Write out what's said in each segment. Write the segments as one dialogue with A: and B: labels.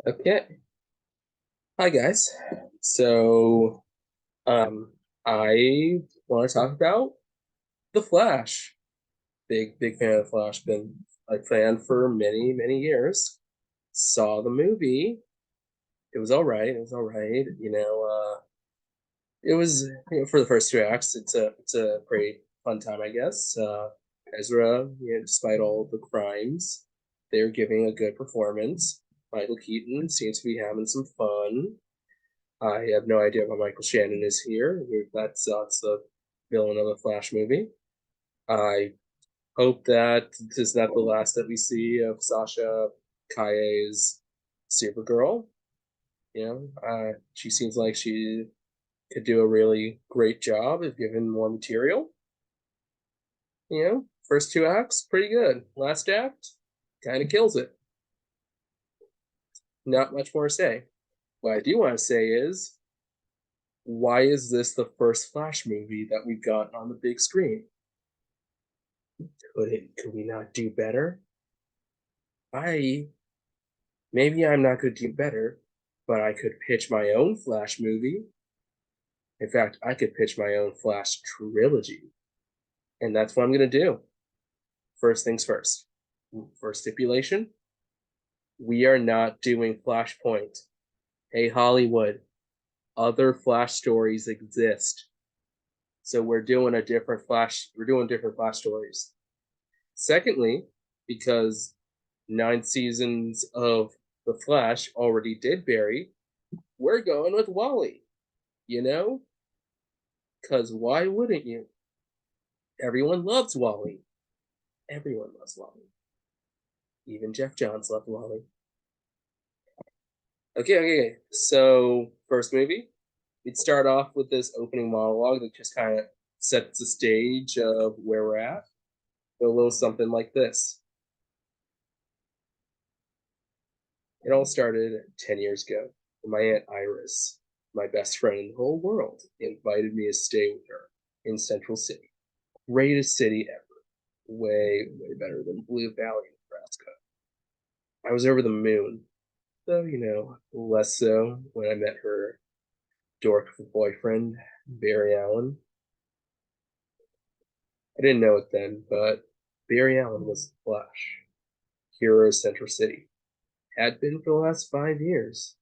A: Okay. Hi guys. So, I want to talk about The Flash. Big fan of The Flash. Been a fan for many years. Saw the movie. It was all right. It was all right. It was for the first two acts. It's a pretty fun time, I guess. Ezra, despite all the crimes, they're giving a good performance. Michael Keaton seems to be having some fun. I have no idea why Michael Shannon is here. That's the villain of the Flash movie. I hope that this is not the last that we see of Sasha Calle's Supergirl. She seems like she could do a really great job if given more material. First two acts, pretty good. Last act, kind of kills it. Not much more to say. What I do want to say is, why is this the first Flash movie that we've gotten on the big screen? Could we not do better? I Maybe I'm not going to do better, but I could pitch my own Flash movie. In fact, I could pitch my own Flash trilogy, and that's what I'm going to do. First things first. First stipulation: we are not doing Flashpoint. Hey Hollywood, other Flash stories exist, so we're doing different Flash stories. Secondly, because 9 seasons of The Flash already did Barry, we're going with Wally, you know? Because why wouldn't you? Everyone loves Wally. Everyone loves Wally. Even Jeff Johns loved Wally. Okay. So, first movie, we'd start off with this opening monologue that just kind of sets the stage of where we're at. A little something like this. It all started 10 years ago when my Aunt Iris, my best friend in the whole world, invited me to stay with her in Central City. Greatest city ever. Way better than Blue Valley, Nebraska. I was over the moon, though, less so when I met her dork of a boyfriend, Barry Allen. I didn't know it then, but Barry Allen was the Flash, hero of Central City. Had been for the last 5 years.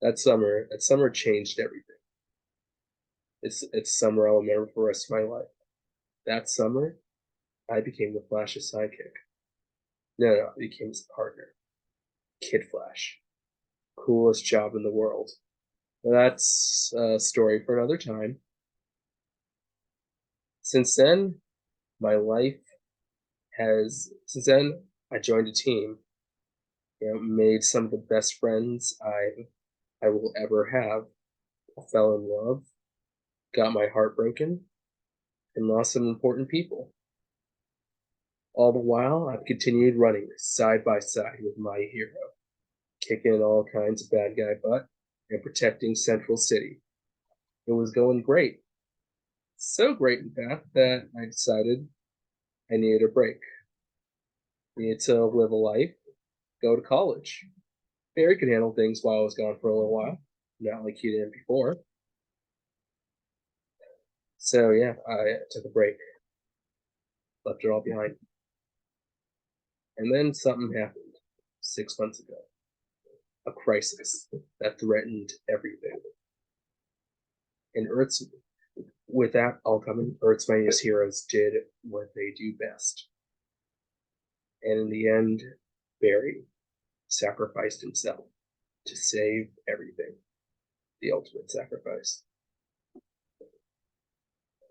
A: That summer changed everything. It's summer I'll remember for the rest of my life. That summer, I became the Flash's sidekick. No, I became his partner. Kid Flash. Coolest job in the world. But that's a story for another time. Since then, my life since then, I joined a team, made some of the best friends I will ever have. I fell in love, got my heart broken, and lost some important people. All the while, I've continued running side by side with my hero, kicking all kinds of bad guy butt and protecting Central City. It was going great. So great, in fact, that I decided I needed a break. I needed to live a life, go to college. Barry could handle things while I was gone for a little while, not like he did before. So yeah, I took a break, left it all behind. And then something happened 6 months ago. A crisis that threatened everything. And with that all coming, Earth's mightiest heroes did what they do best. And in the end, Barry sacrificed himself to save everything. The ultimate sacrifice.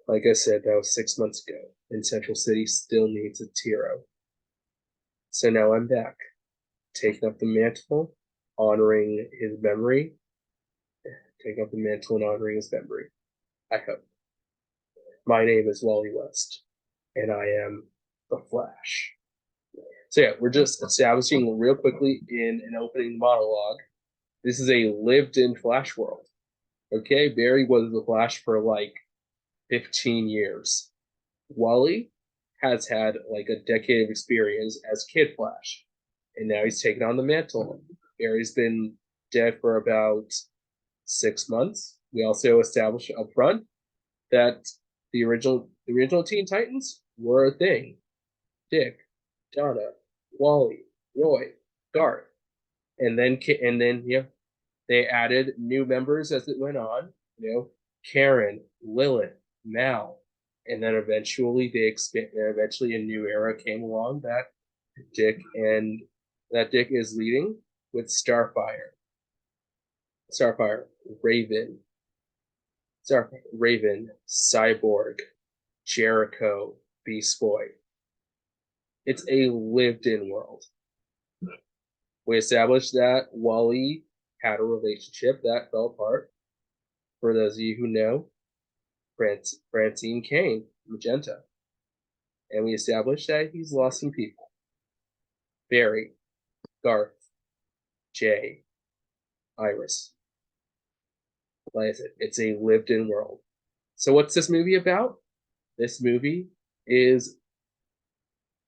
A: Like I said, that was 6 months ago, and Central City still needs its hero. So now I'm back, taking up the mantle, honoring his memory, taking up the mantle and honoring his memory. I hope. My name is Wally West, and I am the Flash. So yeah, we're just establishing real quickly in an opening monologue. This is a lived-in Flash world. Okay, Barry was the Flash for like 15 years. Wally has had like a decade of experience as Kid Flash, and now he's taken on the mantle. Barry's been dead for about 6 months. We also established up front that the original Teen Titans were a thing. Dick, Donna, Wally, Roy, Garth, and then they added new members as it went on. Karen, Lilith, Mal, and then eventually a new era came along Dick and that Dick is leading with Starfire, Raven, Cyborg, Jericho, Beast Boy. It's a lived-in world. We established that Wally had a relationship that fell apart. For those of you who know, Francine Kane, Magenta. And we established that he's lost some people. Barry, Garth, Jay, Iris. Like I said, it's a lived-in world. So what's this movie about? This movie is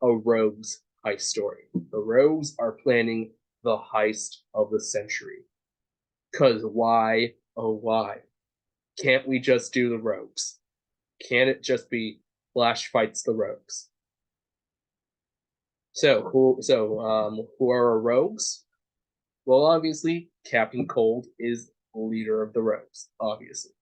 A: a rogues heist story. The rogues are planning the heist of the century. Because why, oh why? Can't we just do the rogues? Can't it just be Flash fights the rogues? So who are our rogues? Well, obviously, Captain Cold is the leader of the rogues, obviously.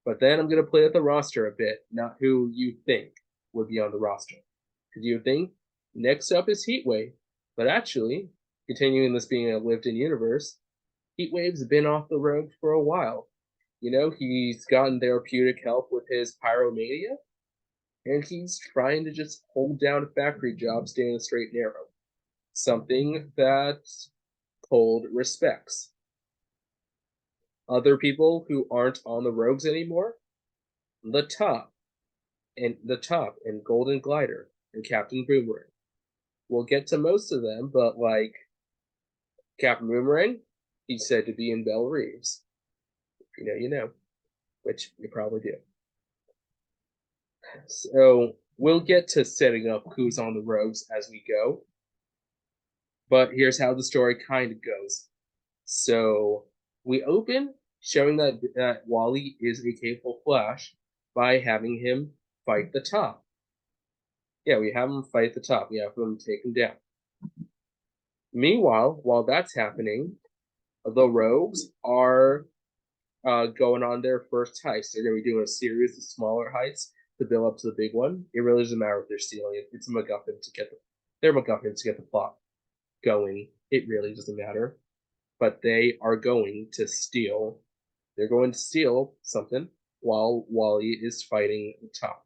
A: But then I'm going to play with the roster a bit, not who you think would be on the roster. Because you think next up is Heatwave. But actually, continuing this being a lived-in universe, Heatwave's been off the road for a while. He's gotten therapeutic help with his pyromania, and he's trying to just hold down a factory job staying a straight and narrow. Something that Cold respects. Other people who aren't on the rogues anymore, the Top and Golden Glider and Captain Boomerang. We'll get to most of them, but like Captain Boomerang, he's said to be in Belle Reeves. If you know, which you probably do. So we'll get to setting up who's on the rogues as we go. But here's how the story kind of goes. So we open showing that Wally is a capable Flash by having him fight the Top. Yeah, we have him fight the Top. We have him take him down. Meanwhile, while that's happening, the rogues are going on their first heist. They're going to be doing a series of smaller heists to build up to the big one. It really doesn't matter if they're stealing it. It's a MacGuffin to get the plot going. It really doesn't matter. But they are going to steal. They're going to steal something while Wally is fighting the Top.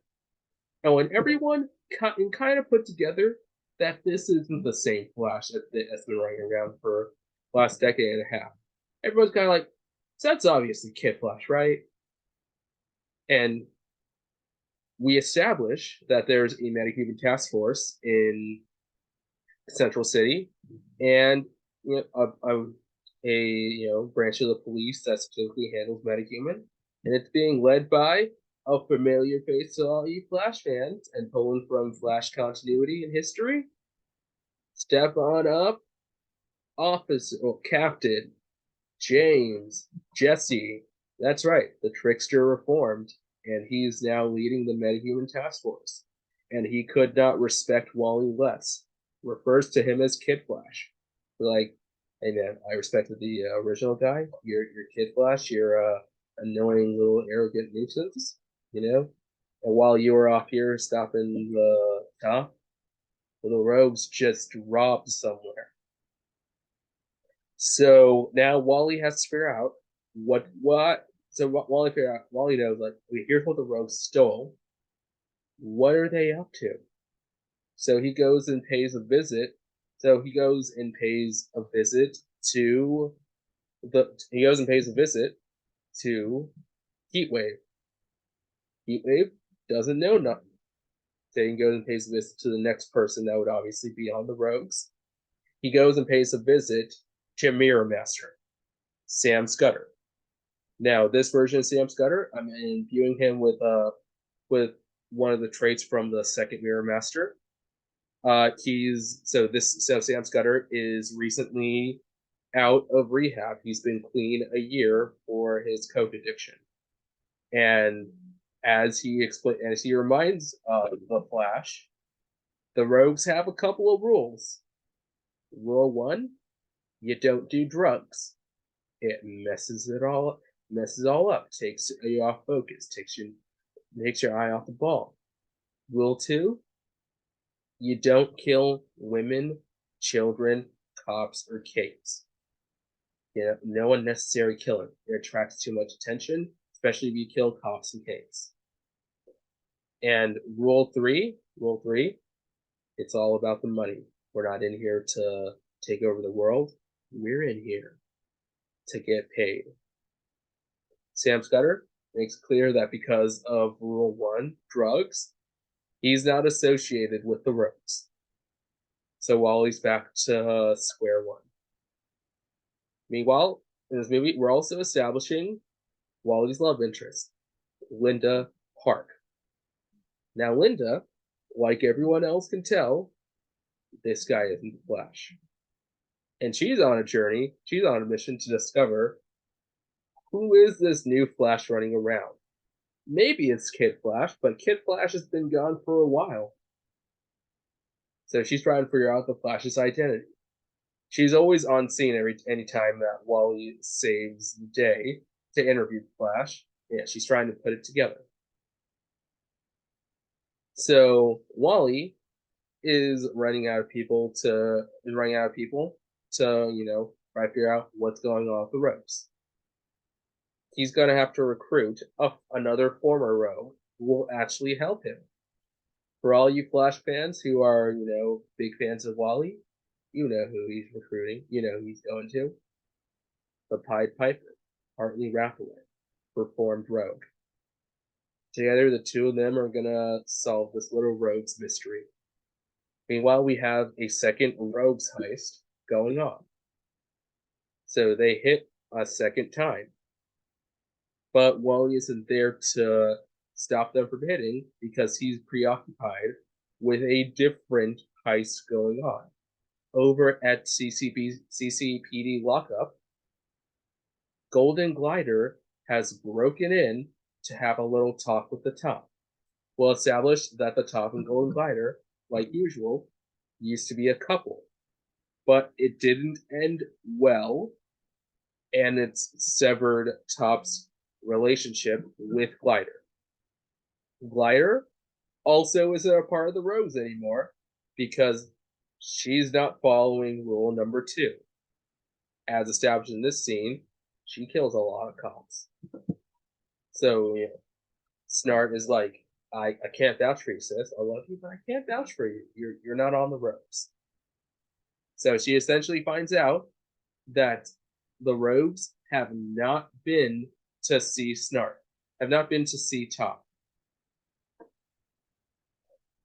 A: And when everyone kind of put together that this isn't the same Flash that's been running around for the last decade and a half, everyone's kind of like, so that's obviously Kid Flash, right? And we establish that there's a metahuman task force in Central City, and a branch of the police that specifically handles metahuman, and it's being led by a familiar face to all you Flash fans, and pulling from Flash continuity and history. Step on up, Captain James Jesse. That's right, the trickster reformed, and he's now leading the metahuman task force. And he could not respect Wally less. Refers to him as Kid Flash. Like, hey man, I respected the original guy. You're Kid Flash. You're a annoying little arrogant nuisance, And while you were off here stopping the Top, the rogues just robbed somewhere. So now Wally has to figure out what. So Wally knows, like, here's what the rogues stole. What are they up to? So he goes and pays a visit. So he goes and pays a visit to Heatwave. Heatwave doesn't know nothing. So he goes and pays a visit to the next person that would obviously be on the rogues. He goes and pays a visit to Mirror Master, Sam Scudder. Now, this version of Sam Scudder, I'm imbuing him with one of the traits from the second Mirror Master. Sam Scudder is recently out of rehab. He's been clean a year for his coke addiction. And as he reminds the Flash, the Rogues have a couple of rules. Rule one: you don't do drugs. It messes all up, takes you off focus, takes your eye off the ball. Rule two: you don't kill women, children, cops, or kids. You know, no unnecessary killing. It attracts too much attention, especially if you kill cops and kids. And rule three, it's all about the money. We're not in here to take over the world. We're in here to get paid. Sam Scudder makes clear that because of rule one, drugs, he's not associated with the Rogues. So Wally's back to square one. Meanwhile, in this movie, we're also establishing Wally's love interest, Linda Park. Now, Linda, like everyone else can tell, this guy isn't the Flash. And she's on a journey, she's on a mission to discover who is this new Flash running around. Maybe it's Kid Flash, but Kid Flash has been gone for a while. So she's trying to figure out the Flash's identity. She's always on scene anytime that Wally saves the day to interview the Flash. Yeah, she's trying to put it together. So Wally is running out of people to try to figure out what's going on with the Rogues. He's gonna have to recruit another former rogue who will actually help him. For all you Flash fans who are, big fans of Wally, you know who he's recruiting, you know who he's going to. The Pied Piper, Hartley Rathaway, performed rogue. Together, the two of them are gonna solve this little rogues mystery. Meanwhile, we have a second rogues heist going on. So they hit a second time. But Wally isn't there to stop them from hitting because he's preoccupied with a different heist going on. Over at CCPD lockup, Golden Glider has broken in to have a little talk with the Top. We'll establish that the Top and Golden Glider, like usual, used to be a couple. But it didn't end well, and it's severed Top's relationship with Glider. Glider also isn't a part of the Rogues anymore because she's not following rule number 2. As established in this scene, she kills a lot of cops. So, Snart is like, I can't vouch for you, sis. I love you, but I can't vouch for you. You're not on the Rogues. So she essentially finds out that the Rogues have not been to see Snart, have not been to see Top.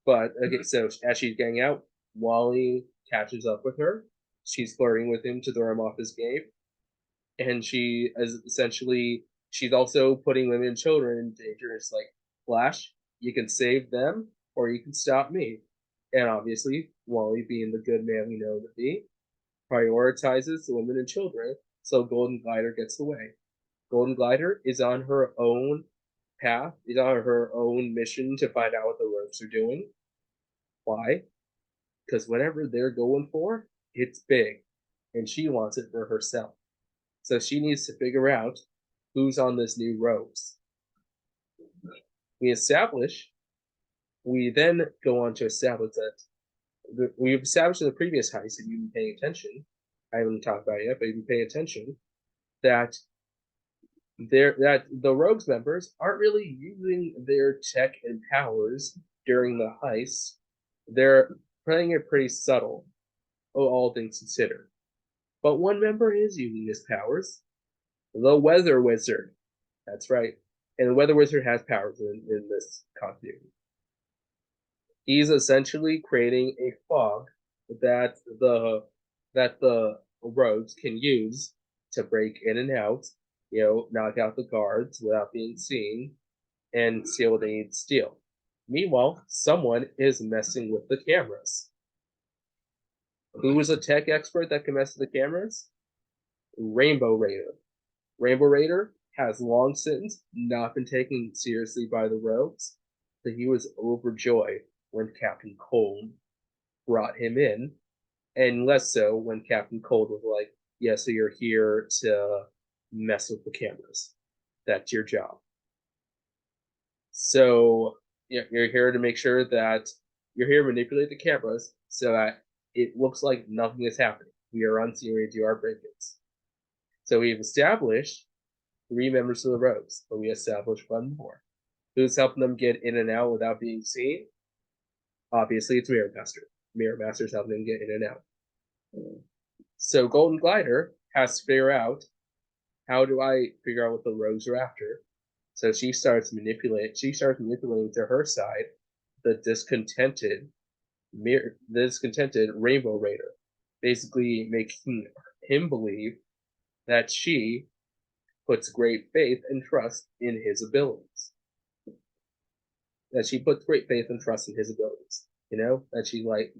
A: But okay, so as she's getting out, Wally catches up with her. She's flirting with him to throw him off his game, and she's also putting women and children in danger. It's like, Flash, you can save them or you can stop me. And obviously, Wally, being the good man we know to be, prioritizes the women and children, so Golden Glider gets away. Golden Glider is on her own path, is on her own mission to find out what the Rogues are doing. Why? Because whatever they're going for, it's big, and she wants it for herself. So she needs to figure out who's on this new Rogues. We then go on to establish that we've established in the previous heist, if you've been paying attention, I haven't talked about it yet, but if you've been paying attention, that the Rogues members aren't really using their tech and powers during the heist. They're playing it pretty subtle, all things considered. But one member is using his powers, the Weather Wizard. That's right. And the Weather Wizard has powers in this continuity. He's essentially creating a fog that the Rogues can use to break in and out, knock out the guards without being seen, and steal what they need to steal. Meanwhile, someone is messing with the cameras. Who is a tech expert that can mess with the cameras? Rainbow Raider. Rainbow Raider has long since not been taken seriously by the rogues, but he was overjoyed when Captain Cold brought him in, and less so when Captain Cold was like, "Yeah, so you're here to mess with the cameras. That's your job. So you're here to make sure that you're here to manipulate the cameras so that it looks like nothing is happening. We are unseen to do our break-ins." So we've established 3 members of the Rogues, but we established one more. Who's helping them get in and out without being seen? Obviously, it's Mirror Master. Mirror Master's helping them get in and out. So Golden Glider has to figure out, how do I figure out what the rogues are after? So she starts manipulating to her side the discontented Rainbow Raider, basically making him believe that she puts great faith and trust in his abilities. That she puts great faith and trust in his abilities. That she's like,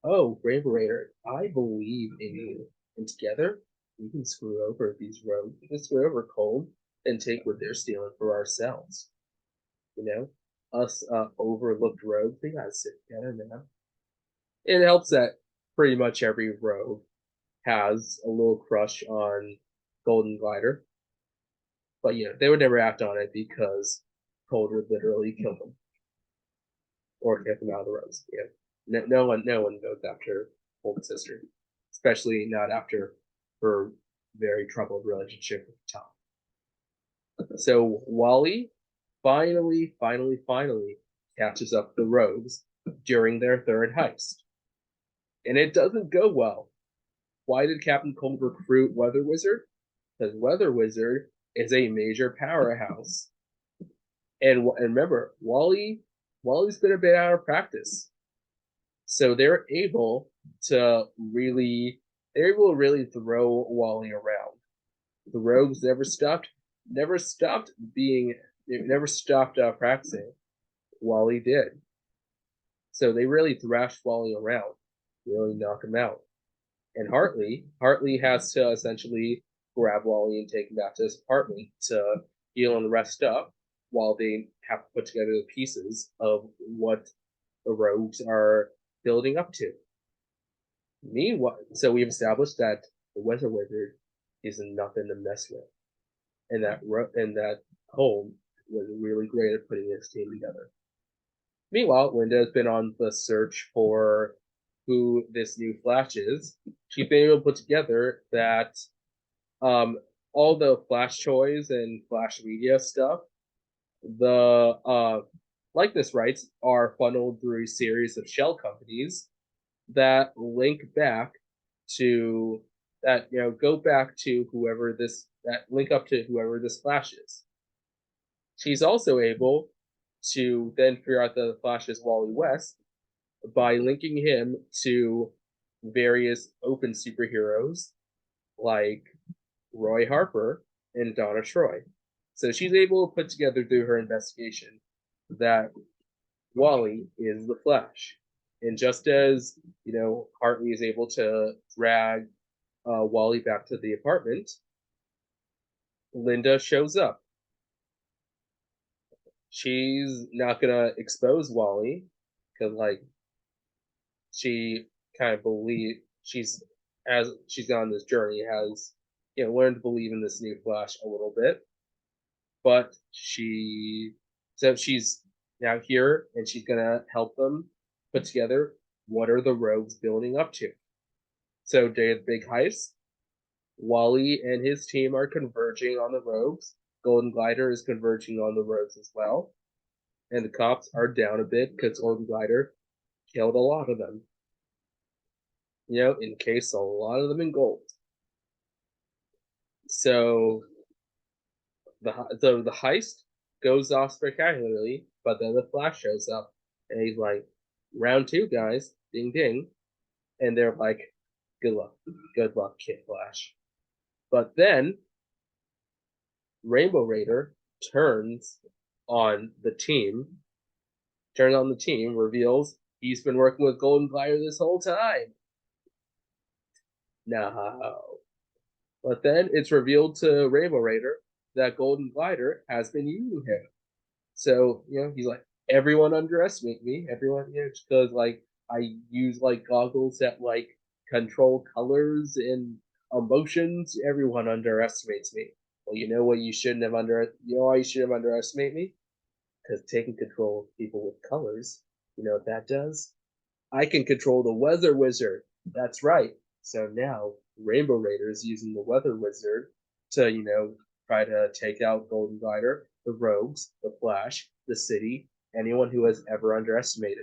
A: "Oh, Rainbow Raider, I believe in you. And together, we can screw over these rogues. We can screw over Cold and take what they're stealing for ourselves. Us overlooked rogues, we gotta sit together, man." It helps that pretty much every rogue has a little crush on Golden Glider. But they would never act on it because Cold would literally kill them or get them out of the roads. No one goes after Cold's sister, especially not after her very troubled relationship with Tom. So Wally finally catches up the rogues during their third heist, and it doesn't go well. Why did Captain Cold recruit Weather Wizard? Because Weather Wizard is a major powerhouse. And remember, Wally's been a bit out of practice. So they're able to really throw Wally around. The rogues never stopped practicing. Wally did. So they really thrashed Wally around, really knock him out. And Hartley has to essentially grab Wally and take him back to his apartment to heal and rest up while they have to put together the pieces of what the rogues are building up to. Meanwhile, so we've established that the Weather Wizard is nothing to mess with, and that Cold was really great at putting his team together. Meanwhile, Linda's been on the search for who this new Flash is. She's been able to put together that all the Flash toys and Flash media stuff, the likeness rights are funneled through a series of shell companies that link back to go back to whoever this Flash is. She's also able to then figure out the Flash's Wally West by linking him to various open superheroes like Roy Harper and Donna Troy. So she's able to put together through her investigation that Wally is the Flash. And just as, Hartley is able to drag Wally back to the apartment, Linda shows up. She's not gonna expose Wally because, she kind of believes as she's on this journey, has learned to believe in this new Flash a little bit, but she's now here and she's gonna help them put together what are the rogues building up to. So day of the big heist, Wally and his team are converging on the rogues. Golden Glider is converging on the rogues as well. And the cops are down a bit because Golden Glider killed a lot of them. Encased a lot of them in gold. So the heist goes off spectacularly, but then the Flash shows up and he's like, "Round 2, guys, ding ding," and they're like, good luck, Kid Flash." But then Rainbow Raider turns on the team, reveals he's been working with Golden Glider this whole time. No. But then it's revealed to Rainbow Raider that Golden Glider has been using him. So, he's like, everyone underestimate me. Everyone, because like I use like goggles that like control colors and emotions. Everyone underestimates me. Well, you know what you shouldn't have you know why you should have underestimated me? Because taking control of people with colors, you know what that does? I can control the weather wizard. That's right. So now Rainbow Raider is using the weather wizard to, try to take out Golden Glider, the Rogues, the Flash, the City, anyone who has ever underestimated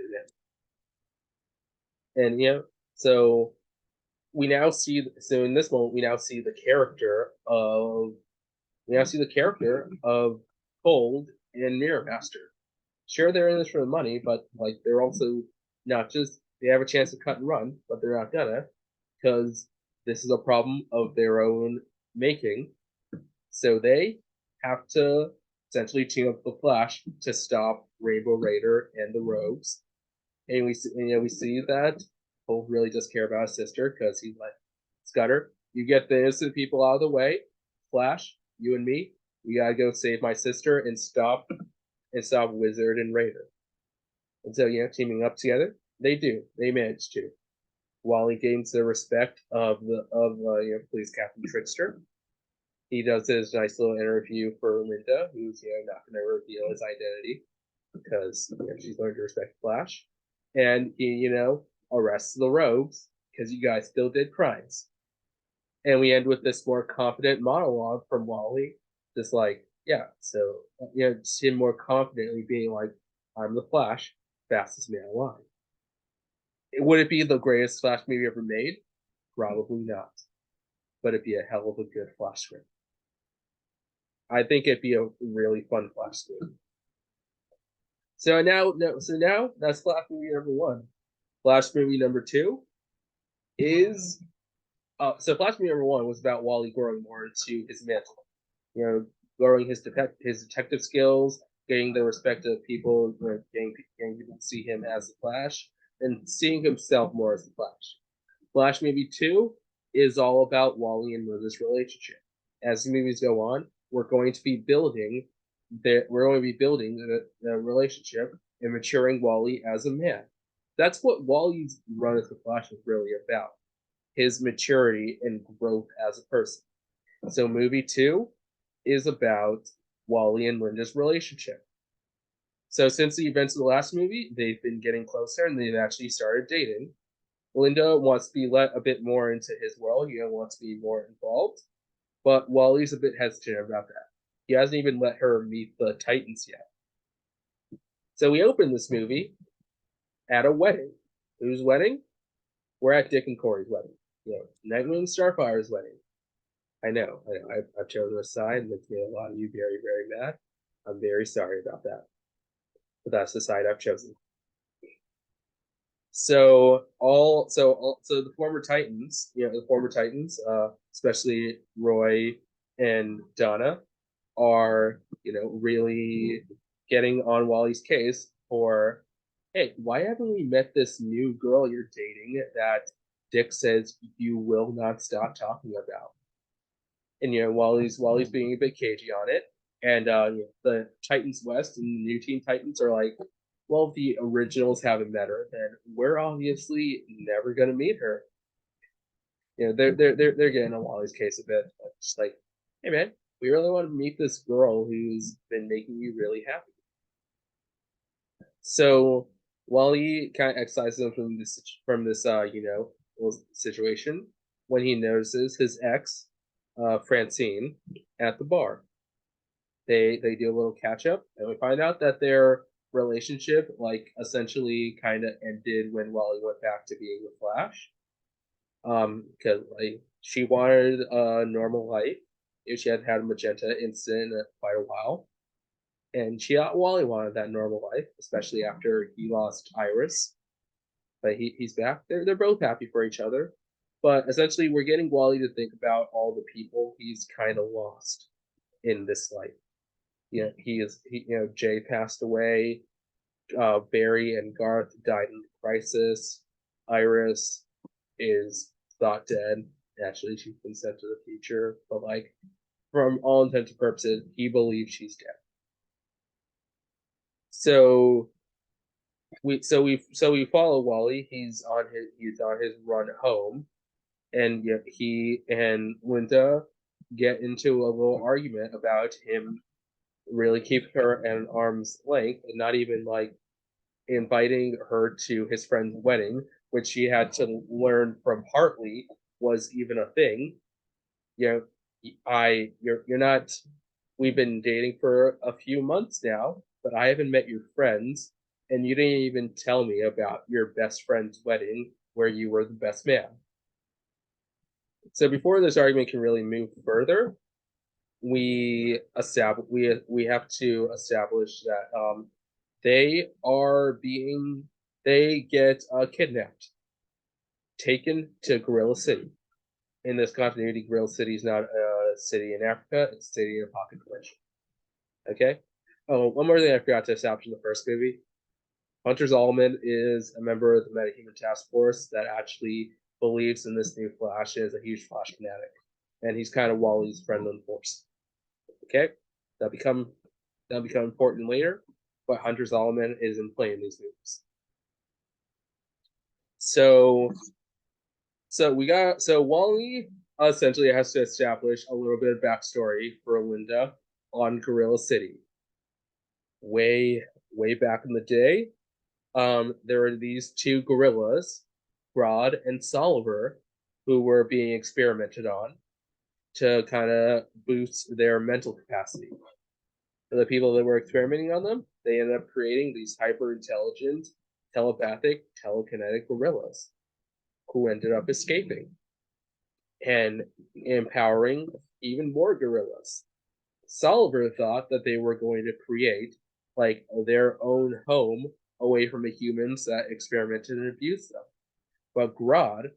A: him. And so so in this moment we now see the character of Cold and Mirror Master. Sure, they're in this for the money, but like they're also not just they have a chance to cut and run, but they're not gonna because this is a problem of their own making. So they have to essentially team up with the Flash to stop Rainbow Raider and the Rogues. And we see that Cole really does care about his sister because he's like, Scudder, you get the innocent people out of the way. Flash, you and me, we gotta go save my sister and stop Wizard and Raider. And so, teaming up together, they do. They manage to. Wally gains the respect of police captain Trickster. He does his nice little interview for Linda, who's not going to reveal his identity because she's learned to respect Flash, and he arrests the rogues because you guys still did crimes. And we end with this more confident monologue from Wally, just like so just him more confidently being like, "I'm the Flash, fastest man alive." Would it be the greatest Flash movie ever made? Probably not, but it'd be a hell of a good Flash script. I think it'd be a really fun Flash movie. So now that's Flash movie number one. Flash movie number two is so Flash movie number one was about Wally growing more into his mantle. Growing his detective skills, getting the respect of people, getting people to see him as the Flash, and seeing himself more as the Flash. Flash movie two is all about Wally and Linda's relationship. As the movies go on, we're going to be building the relationship and maturing Wally as a man. That's what Wally's run as the Flash is really about. His maturity and growth as a person. So movie two is about Wally and Linda's relationship. So since the events of the last movie, they've been getting closer and they've actually started dating. Linda wants to be let a bit more into his world, wants to be more involved. But Wally's a bit hesitant about that. He hasn't even let her meet the Titans yet. So we open this movie at a wedding. Whose wedding? We're at Dick and Corey's wedding. Nightwing Starfire's wedding. I know. I've chosen a side, and it's made a lot of you very, very mad. I'm very sorry about that. But that's the side I've chosen. So the former Titans, especially Roy and Donna, are really getting on Wally's case for, hey, why haven't we met this new girl you're dating that Dick says you will not stop talking about? And Wally's being a bit cagey on it, and the Titans West and the new Teen Titans are like, well, if the originals haven't met her, then we're obviously never gonna meet her. They're getting on Wally's case a bit, just like, hey man, we really want to meet this girl who's been making you really happy. So Wally kind of exiles him from this little situation when he notices his ex, Francine, at the bar. They do a little catch up, and we find out that their relationship like essentially kind of ended when Wally went back to being the Flash. Because like she wanted a normal life. She had had a magenta incident in quite a while, and Wally wanted that normal life, especially after he lost Iris. But he's back. They're both happy for each other. But essentially, we're getting Wally to think about all the people he's kind of lost in this life. Jay passed away. Barry and Garth died in crisis. Iris is thought dead, Actually, she's been sent to the future, but like from all intents and purposes, he believes she's dead. So we follow Wally. He's on his run home, and yet he and Linda get into a little argument about him really keeping her at an arm's length and not even like inviting her to his friend's wedding, which she had to learn from Hartley was even a thing. You know, you're not. We've been dating for a few months now, but I haven't met your friends, and you didn't even tell me about your best friend's wedding where you were the best man. So before this argument can really move further, we have to establish that they are being they get kidnapped, taken to Gorilla City. In this continuity, Gorilla City is not a city in Africa; it's a city in a pocket dimension. Okay. Oh, one more thing I forgot to establish in the first movie: Hunter Zolomon is a member of the Metahuman Task Force that actually believes in this new Flash and is a huge Flash fanatic, and he's kind of Wally's friend on the force. Okay, that become that'll become important later, but Hunter Zolomon is in play in these movies. So so Wally essentially has to establish a little bit of backstory for Linda on Gorilla City. Way back in the day, there were these two gorillas, Grodd and Soliver, who were being experimented on to kind of boost their mental capacity. For the people that were experimenting on them, they ended up creating these hyper intelligent, telepathic, telekinetic gorillas who ended up escaping and empowering even more gorillas. Soliver thought that they were going to create like their own home away from the humans that experimented and abused them. But Grodd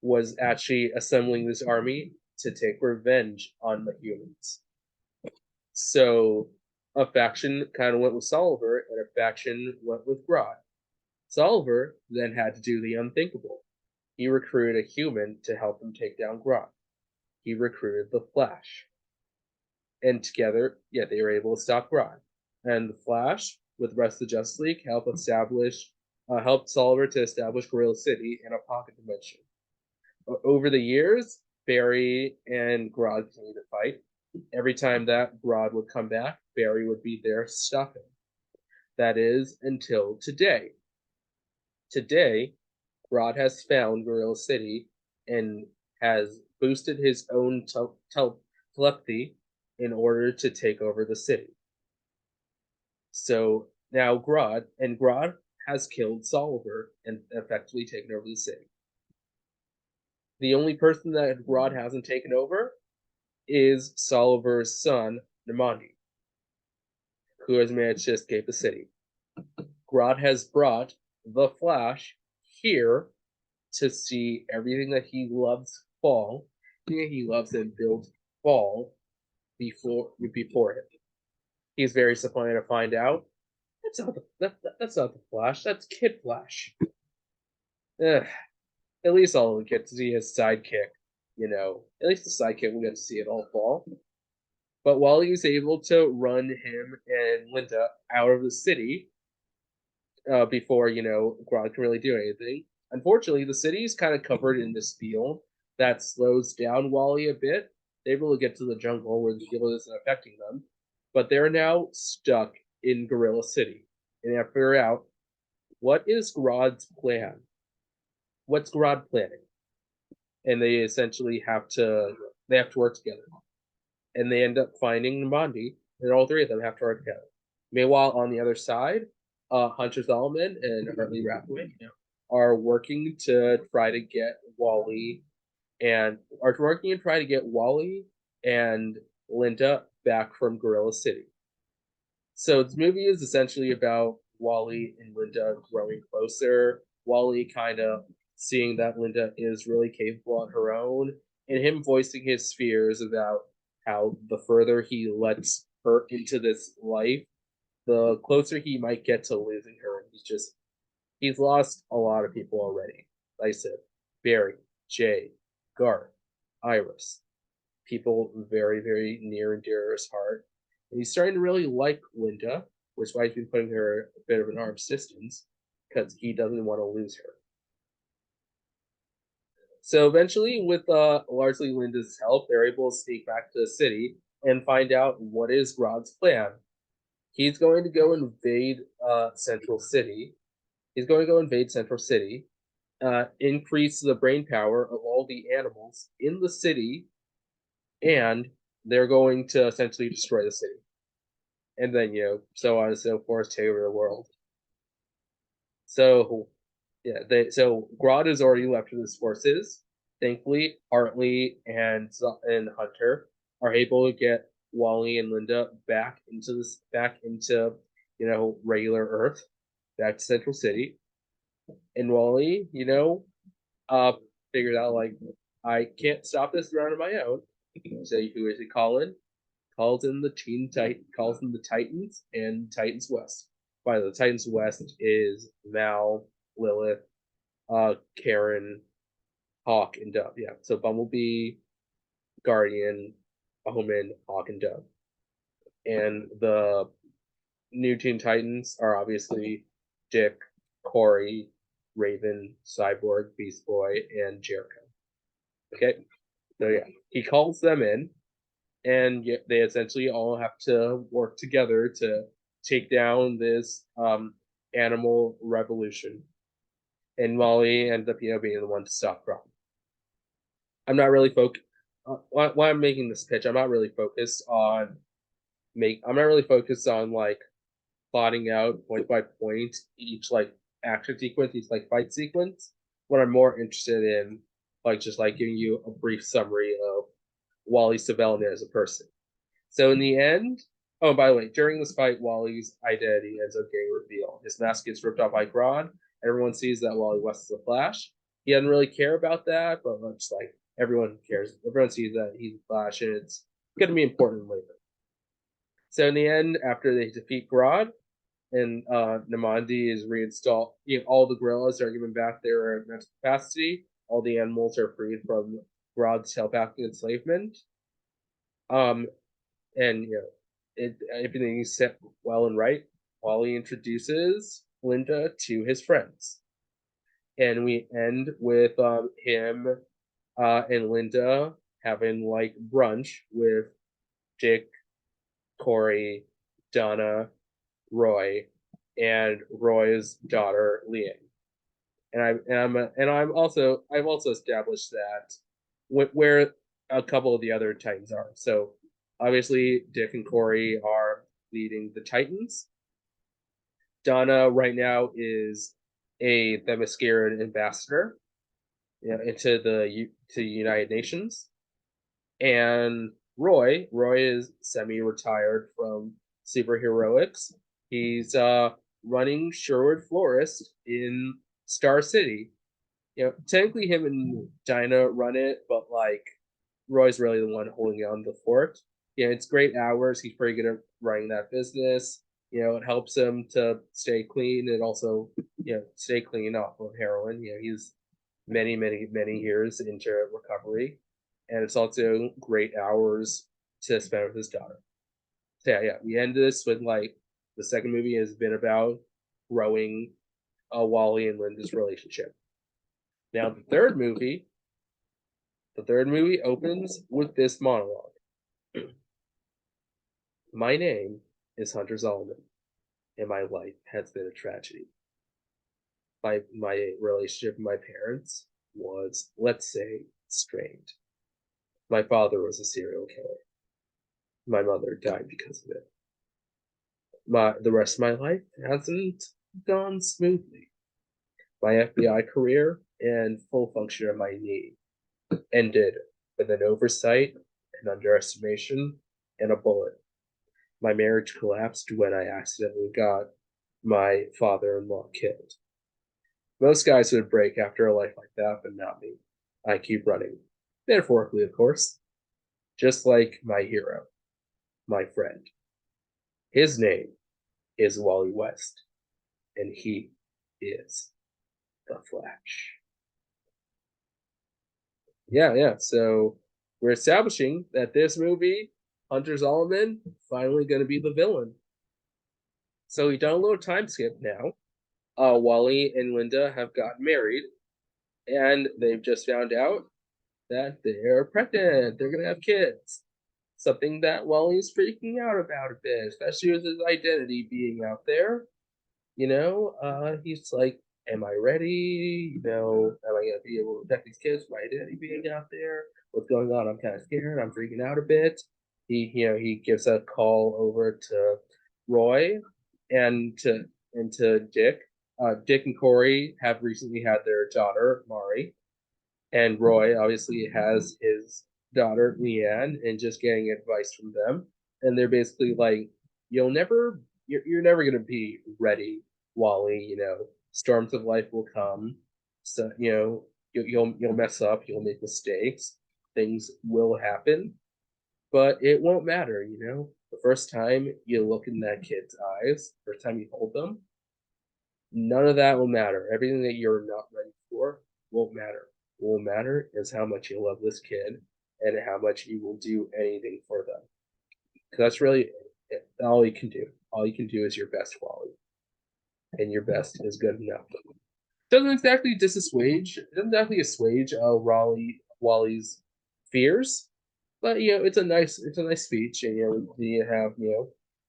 A: was actually assembling this army to take revenge on the humans. So a faction kind of went with Soliver, and a faction went with Grodd. Soliver then had to do the unthinkable. He recruited a human to help him take down Grodd. He recruited the Flash. And together, yeah, they were able to stop Grodd. And the Flash, with the rest of the Justice League, helped Soliver to establish Gorilla City in a pocket dimension. Over the years, Barry and Grodd continued to fight. Every time that Grodd would come back, Barry would be there to stop him. That is until today. Today, Grodd has found Gorilla City and has boosted his own telepathy in order to take over the city. So now Grodd has killed Soliver and effectively taken over the city. The only person that Grodd hasn't taken over is Soliver's son, Namandi, who has managed to escape the city. Grodd has brought the Flash here to see everything that he loves fall, everything he loves and builds fall before him. He's very disappointed to find out that's not the Flash. That's Kid Flash. Ugh. At least I'll get to see his sidekick. At least the sidekick will get to see it all fall. But while he's able to run him and Linda out of the city before Grodd can really do anything, unfortunately the city is kind of covered in this field that slows down Wally a bit. They really get to the jungle where the field isn't affecting them, but they're now stuck in Gorilla City, and they have to figure out what is Grodd's plan. What's Grodd planning? And they essentially have to work together, and they end up finding Namandi, and all three of them have to work together. Meanwhile, on the other side, Hunter Zolomon and Hartley Rathaway are working to try to get Wally and Linda back from Gorilla City. So this movie is essentially about Wally and Linda growing closer. Wally kind of seeing that Linda is really capable on her own, and him voicing his fears about how the further he lets her into this life, the closer he might get to losing her. He's lost a lot of people already. Like I said, Barry, Jay, Garth, Iris, people very, very near and dear to his heart. And he's starting to really like Linda, which is why he's been putting her a bit of an arm's distance, because he doesn't want to lose her. So eventually, with largely Linda's help, they're able to sneak back to the city and find out what is Grodd's plan. He's going to go invade Central City. He's going to go invade Central City, increase the brain power of all the animals in the city, and they're going to essentially destroy the city. And then, so on and so forth, take over the world. So, yeah, so Grodd has already left with his forces. Thankfully, Hartley and Hunter are able to get Wally and Linda back into regular Earth, back to Central City. And Wally, uh, figured out like I can't stop this around on my own. So who is he calling? Calls in the Titans and Titans West. By the Titans West is Mal, Lilith, Karen, Hawk, and Dove. Yeah. So Bumblebee, Guardian, Omen, Hawk, and Dove. And the new Teen Titans are obviously Dick, Corey, Raven, Cyborg, Beast Boy, and Jericho. Okay. So yeah, he calls them in, and they essentially all have to work together to take down this animal revolution. And Molly ends up, being the one to stop Grodd. I'm not really focused. Why I'm making this pitch, I'm not really focused on I'm not really focused on like plotting out point by point each like action sequence, each like fight sequence. What I'm more interested in, like just like giving you a brief summary of Wally's development as a person. So in the end, oh, by the way, during this fight, Wally's identity ends up getting revealed. His mask gets ripped off by Grodd. Everyone sees that Wally West is the Flash. He doesn't really care about that, but just like everyone cares. Everyone sees that he's the Flash, and it's going to be important later. So in the end, after they defeat Grodd, and Namandi is reinstalled, all the gorillas are given back their mental capacity. All the animals are freed from Grodd's telepathic enslavement. And everything is set well and right. Wally introduces Linda to his friends, and we end with him and Linda having like brunch with Dick, Corey, Donna, Roy, and Roy's daughter Liang. I've also established that where a couple of the other Titans are. So obviously Dick and Corey are leading the Titans. Donna right now is a Themysciran ambassador, into the United Nations, and Roy is semi-retired from superheroics. He's running Sherwood Florist in Star City. Technically him and Dinah run it, but like Roy's really the one holding on the fort. It's great hours. He's pretty good at running that business. It helps him to stay clean and also, stay clean off of heroin. He's many, many, many years into recovery. And it's also great hours to spend with his daughter. So yeah, we end this with like the second movie has been about growing Wally and Linda's relationship. Now the third movie opens with this monologue. My name is Hunter Zolman, and my life has been a tragedy. My relationship with my parents was, let's say, strained. My father was a serial killer. My mother died because of it. The rest of my life hasn't gone smoothly. My FBI career and full function of my knee ended with an oversight, an underestimation, and a bullet. My marriage collapsed when I accidentally got my father-in-law killed. Most guys would break after a life like that, but not me. I keep running. Metaphorically, of course. Just like my hero, my friend. His name is Wally West, and he is the Flash. Yeah, yeah. So we're establishing that this movie, Hunter Zolomon, finally going to be the villain. So we done a little time skip now. Wally and Linda have gotten married, and they've just found out that they're pregnant. They're gonna have kids. Something that Wally's freaking out about a bit, especially with his identity being out there. He's like, "Am I ready? Am I gonna be able to protect these kids? My identity being out there. What's going on? I'm kind of scared. I'm freaking out a bit." He gives a call over to Roy and to Dick. Dick and Corey have recently had their daughter Mari, and Roy obviously has his daughter Leanne, and just getting advice from them. And they're basically like, you're never gonna be ready, Wally. Storms of life will come. So you'll mess up, you'll make mistakes, things will happen, but it won't matter. The first time you look in that kid's eyes, first time you hold them, none of that will matter. Everything that you're not ready for won't matter. What will matter is how much you love this kid and how much you will do anything for them. Because that's really all you can do. All you can do is your best, Wally, and your best is good enough. Doesn't exactly assuage Wally's fears, but it's a nice speech, and we have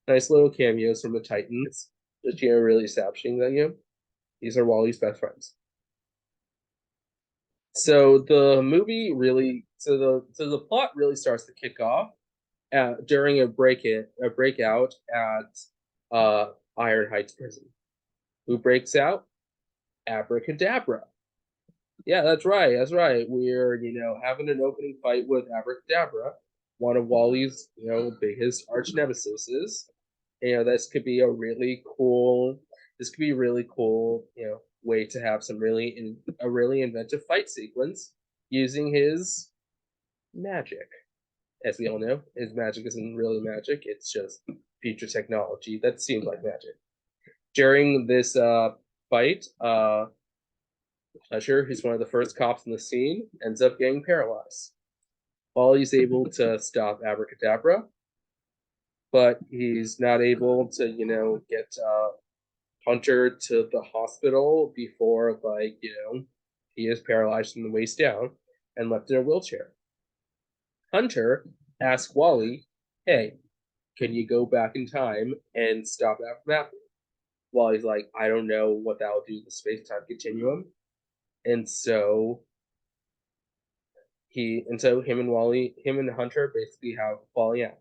A: nice little cameos from the Titans, just really establishing that these are Wally's best friends. So the movie really, so the plot really starts to kick off during a breakout at Iron Heights prison. Who breaks out? Abracadabra. Yeah, that's right. That's right. We're having an opening fight with Abracadabra, one of Wally's biggest arch nemesises. This could be a really cool. This could be a really cool way to have a really inventive fight sequence using his magic. As we all know, his magic isn't really magic; it's just future technology that seems like magic. During this fight, Usher, who's one of the first cops in the scene, ends up getting paralyzed. Wally's able to stop Abracadabra, but he's not able to, get Hunter to the hospital before, he is paralyzed from the waist down and left in a wheelchair. Hunter asks Wally, "Hey, can you go back in time and stop that?" Wally's like, "I don't know what that will do to the space time continuum." And so him and Hunter basically have falling out.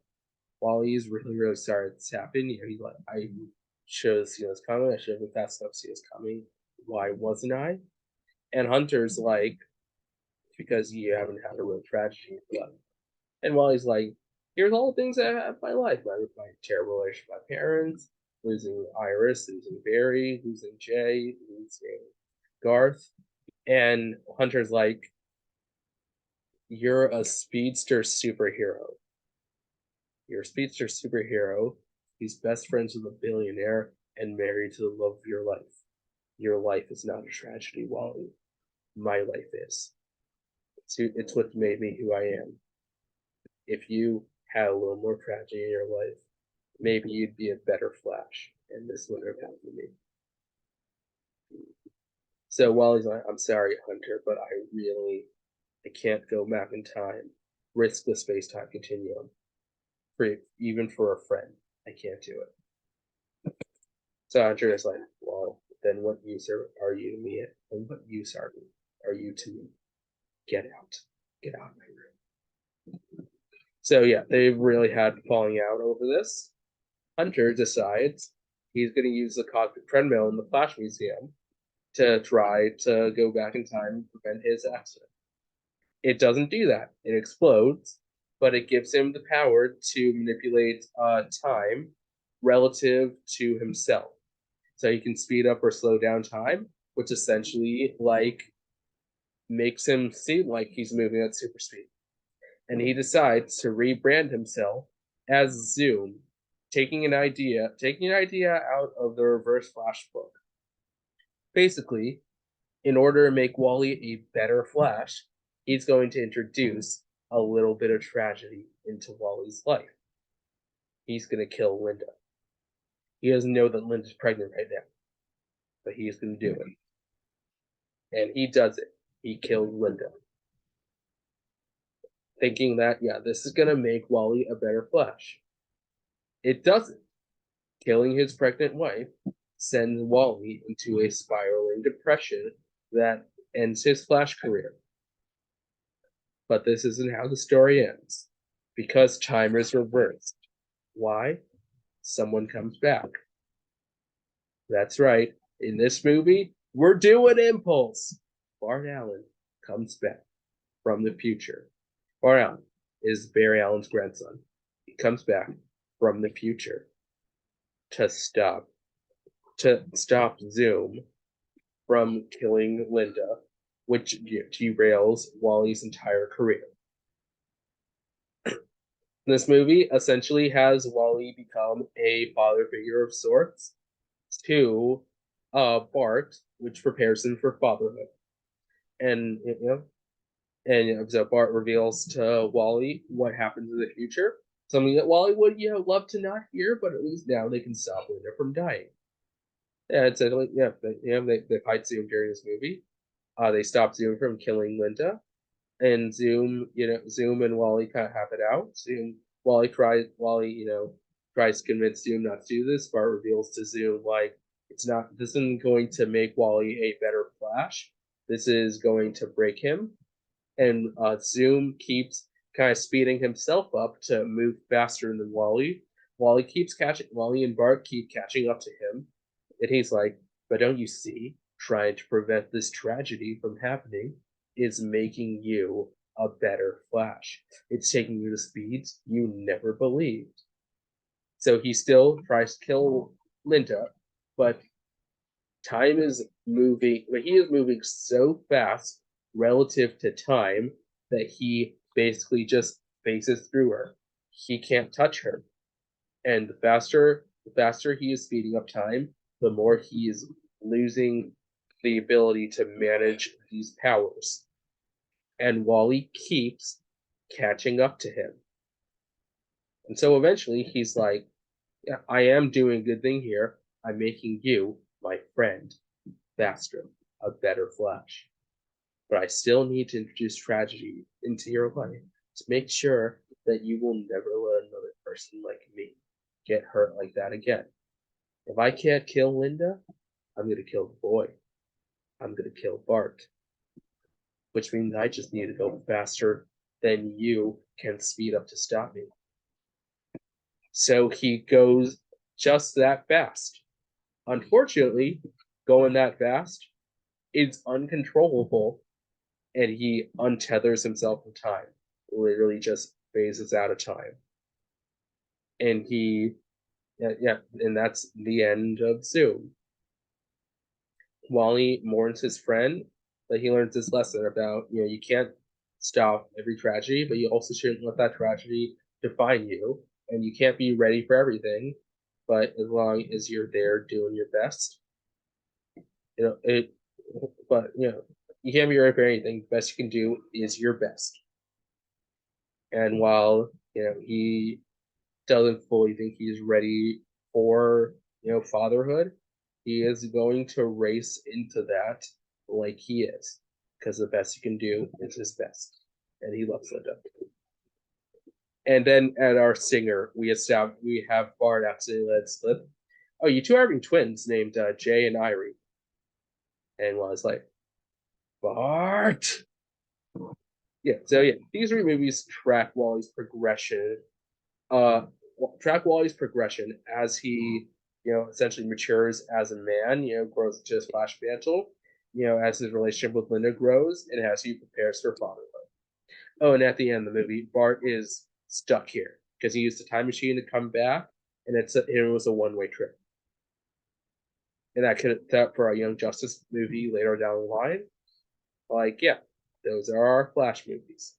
A: Wally's really, really sorry this happened. He's like, "I should have seen this coming. I should have been fast enough to see this coming. Why wasn't I?" And Hunter's like, "Because you haven't had a real tragedy in life." And Wally's like, "Here's all the things that I have in my life: my terrible relationship with my parents, losing Iris, losing Barry, losing Jay, losing Garth." And Hunter's like, "You're a speedster superhero. You're a speedster superhero. He's best friends with a billionaire and married to the love of your life. Your life is not a tragedy, Wally. My life is. It's what made me who I am. If you had a little more tragedy in your life, maybe you'd be a better Flash, and this wouldn't have happened to me." So Wally's like, "I'm sorry, Hunter, but I can't go back in time, risk the space time continuum, even for a friend. I can't do it." So Hunter is like, "Well, then what use are you to me? And what use are you to me? Get out. Get out of my room." So yeah, they've really had falling out over this. Hunter decides he's going to use the cosmic treadmill in the Flash Museum to try to go back in time and prevent his accident. It doesn't do that. It explodes, but it gives him the power to manipulate time relative to himself. So he can speed up or slow down time, which essentially makes him seem like he's moving at super speed. And he decides to rebrand himself as Zoom, taking an idea out of the Reverse Flash book. Basically, in order to make Wally a better Flash, he's going to introduce a little bit of tragedy into Wally's life. He's going to kill Linda. He doesn't know that Linda's pregnant right now, but he's going to do it. And he does it. He kills Linda. Thinking that, yeah, this is going to make Wally a better Flash. It doesn't. Killing his pregnant wife sends Wally into a spiraling depression that ends his Flash career. But this isn't how the story ends. Because time is reversed. Why? Someone comes back. That's right. In this movie, we're doing Impulse. Bart Allen comes back from the future. Bart Allen is Barry Allen's grandson. He comes back from the future to stop Zoom from killing Linda, which derails Wally's entire career. This movie essentially has Wally become a father figure of sorts to Bart, which prepares him for fatherhood. And so Bart reveals to Wally what happens in the future, something that Wally would love to not hear, but at least now they can stop Linda from dying. And so they fight Zoom during this movie. They stop Zoom from killing Linda, and Zoom and Wally kind of have it out. Wally tries to convince Zoom not to do this. Bart reveals to Zoom this isn't going to make Wally a better Flash. This is going to break him. And Zoom keeps kind of speeding himself up to move faster than Wally. Wally and Bart keep catching up to him. And he's like, but don't you see, trying to prevent this tragedy from happening is making you a better Flash. It's taking you to speeds you never believed. So he still tries to kill Linda, but time is moving, but he is moving so fast relative to time that he basically just phases through her. He can't touch her. And the faster he is speeding up time, the more he is losing the ability to manage these powers. And Wally keeps catching up to him. And so eventually he's like, yeah, I am doing a good thing here. I'm making you my friend faster, a better Flash. But I still need to introduce tragedy into your life to make sure that you will never let another person like me get hurt like that again. If I can't kill Linda, I'm going to kill the boy. I'm going to kill Bart. Which means I just need to go faster than you can speed up to stop me. So he goes just that fast. Unfortunately, going that fast is uncontrollable, and he untethers himself from time. Literally just phases out of time. And and that's the end of Zoom. Wally mourns his friend, but he learns this lesson about, you can't stop every tragedy, but you also shouldn't let that tragedy define you. And you can't be ready for everything, but as long as you're there doing your best, you can't be ready for anything. The best you can do is your best. And while, he doesn't fully think he's ready for, fatherhood, he is going to race into that like he is, because the best he can do is his best, and he loves Linda. And then at our singer, we have Bart accidentally let slip. Oh, you two are having twins named Jay and Irie. And I was like, Bart. These three movies track Wally's progression. As he, essentially matures as a man, grows into his Flash mantle, as his relationship with Linda grows, and as he prepares for fatherhood. Oh, and at the end of the movie, Bart is stuck here because he used the time machine to come back, and it was a one-way trip. And that for a Young Justice movie later down the line, those are our Flash movies.